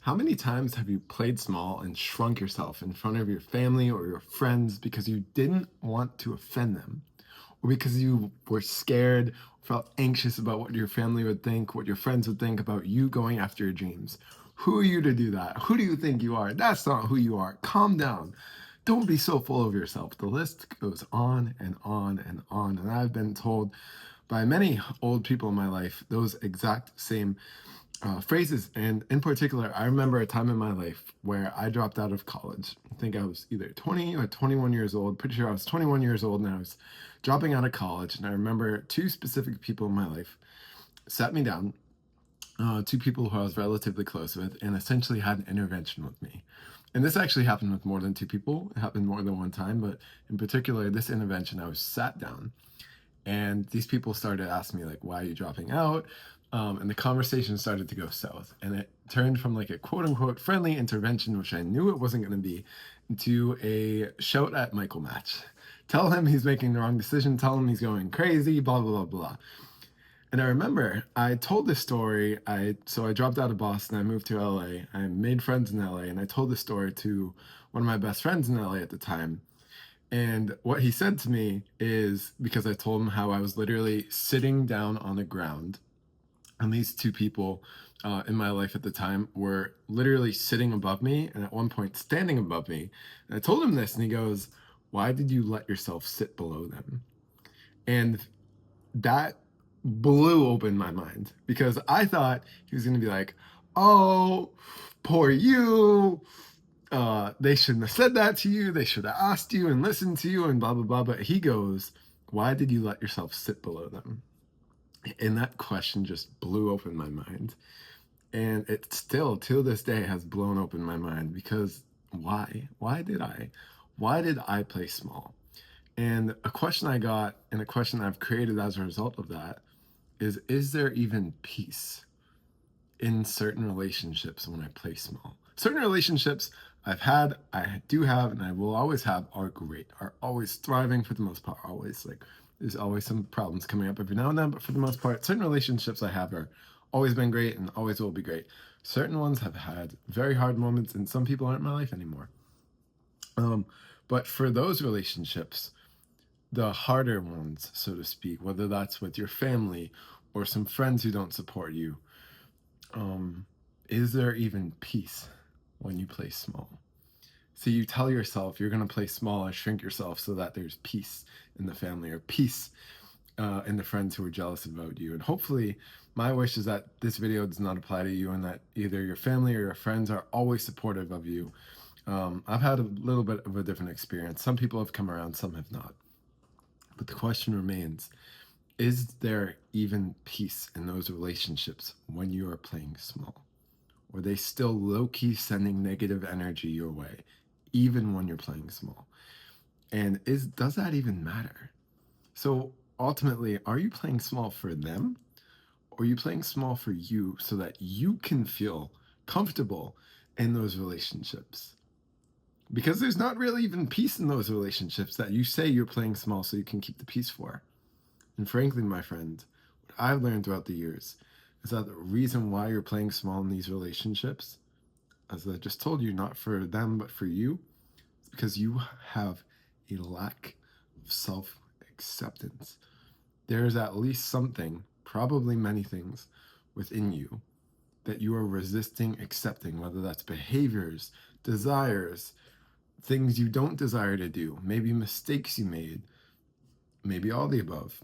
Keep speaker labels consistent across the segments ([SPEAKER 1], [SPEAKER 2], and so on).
[SPEAKER 1] How many times have you played small and shrunk yourself in front of your family or your friends because you didn't want to offend them? Or because you were scared, felt anxious about what your family would think, what your friends would think about you going after your dreams? Who are you to do that? Who do you think you are? That's not who you are. Calm down. Don't be so full of yourself. The list goes on and on and on. And I've been told by many old people in my life those exact same phrases. And in particular, I remember a time in my life where I dropped out of college. I think I was either 20 or 21 years old. Pretty sure I was 21 years old and I was dropping out of college. And I remember two specific people in my life sat me down, two people who I was relatively close with, and essentially had an intervention with me. And this actually happened with more than two people. It happened more than one time, but in particular, this intervention, I was sat down and these people started asking me like, why are you dropping out? And the conversation started to go south, and it turned from like a quote unquote friendly intervention, which I knew it wasn't going to be, into a shout at Michael match. Tell him he's making the wrong decision, tell him he's going crazy, blah blah blah blah. And I remember I told this story. I dropped out of Boston, I moved to LA, I made friends in LA, and I told this story to one of my best friends in LA at the time. And what he said to me is, because I told him how I was literally sitting down on the ground, and these two people in my life at the time were literally sitting above me, and at one point standing above me. And I told him this, and he goes, "Why did you let yourself sit below them?" And that blew open my mind because I thought he was going to be like, "Oh, poor you. They shouldn't have said that to you. They should have asked you and listened to you and blah, blah, blah." But he goes, "Why did you let yourself sit below them?" And that question just blew open my mind. And it still, till this day, has blown open my mind because why? Why did I? Why did I play small? And a question I got, and a question I've created as a result of that, is there even peace in certain relationships when I play small? Certain relationships I've had, I do have, and I will always have are great, are always thriving for the most part, always like there's always some problems coming up every now and then, but for the most part, certain relationships I have are always been great and always will be great. Certain ones have had very hard moments, and some people aren't in my life anymore. Um, but for those relationships, the harder ones, so to speak, whether that's with your family or some friends who don't support you, um, is there even peace when you play small? So you tell yourself you're going to play small and shrink yourself so that there's peace in the family or peace in the friends who are jealous about you. And hopefully, my wish is that this video does not apply to you and that either your family or your friends are always supportive of you. I've had a little bit of a different experience. Some people have come around, some have not. But the question remains, is there even peace in those relationships when you are playing small? Or are they still low key sending negative energy your way, even when you're playing small? And does that even matter? So ultimately, are you playing small for them? Or are you playing small for you so that you can feel comfortable in those relationships? Because there's not really even peace in those relationships that you say you're playing small so you can keep the peace for. And frankly, my friend, what I've learned throughout the years is that the reason why you're playing small in these relationships, as I just told you, not for them, but for you, is because you have a lack of self acceptance. There's at least something, probably many things, within you that you are resisting accepting, whether that's behaviors, desires, things you don't desire to do, maybe mistakes you made, maybe all the above,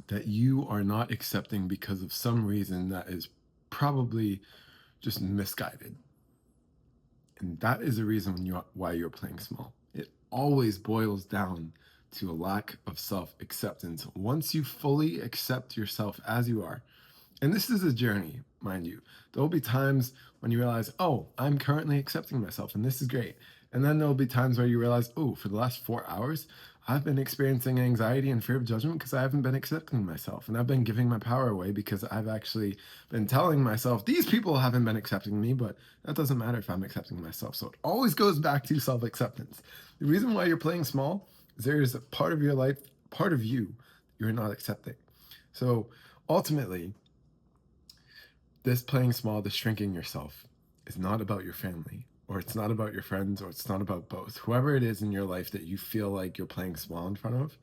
[SPEAKER 1] that you are not accepting because of some reason that is probably just misguided. And that is the reason why you're playing small. It always boils down to a lack of self acceptance. Once you fully accept yourself as you are, and this is a journey, mind you, there will be times when you realize, oh, I'm currently accepting myself, and this is great. And then there'll be times where you realize, oh, for the last 4 hours, I've been experiencing anxiety and fear of judgment because I haven't been accepting myself. And I've been giving my power away because I've actually been telling myself, these people haven't been accepting me, but that doesn't matter if I'm accepting myself. So it always goes back to self acceptance. The reason why you're playing small is there is a part of your life, part of you, you're not accepting. So ultimately, this playing small, this shrinking yourself, is not about your family, or it's not about your friends, or it's not about both. Whoever it is in your life that you feel like you're playing small in front of,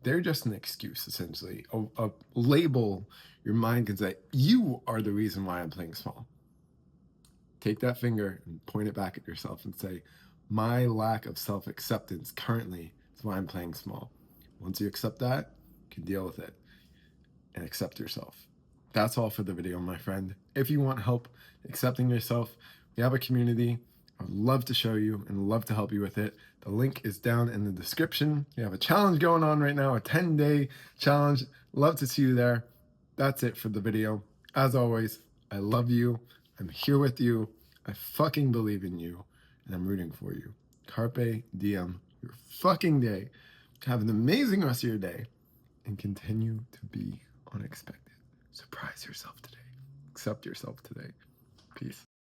[SPEAKER 1] they're just an excuse, essentially, a label your mind can say, you are the reason why I'm playing small. Take that finger and point it back at yourself and say, my lack of self-acceptance currently is why I'm playing small. Once you accept that, you can deal with it and accept yourself. That's all for the video, my friend. If you want help accepting yourself, we have a community. I would love to show you and love to help you with it. The link is down in the description. We have a challenge going on right now, a 10-day challenge. Love to see you there. That's it for the video. As always, I love you. I'm here with you. I fucking believe in you, and I'm rooting for you. Carpe diem your fucking day. Have an amazing rest of your day, and continue to be unexpected. Surprise yourself today. Accept yourself today. Peace.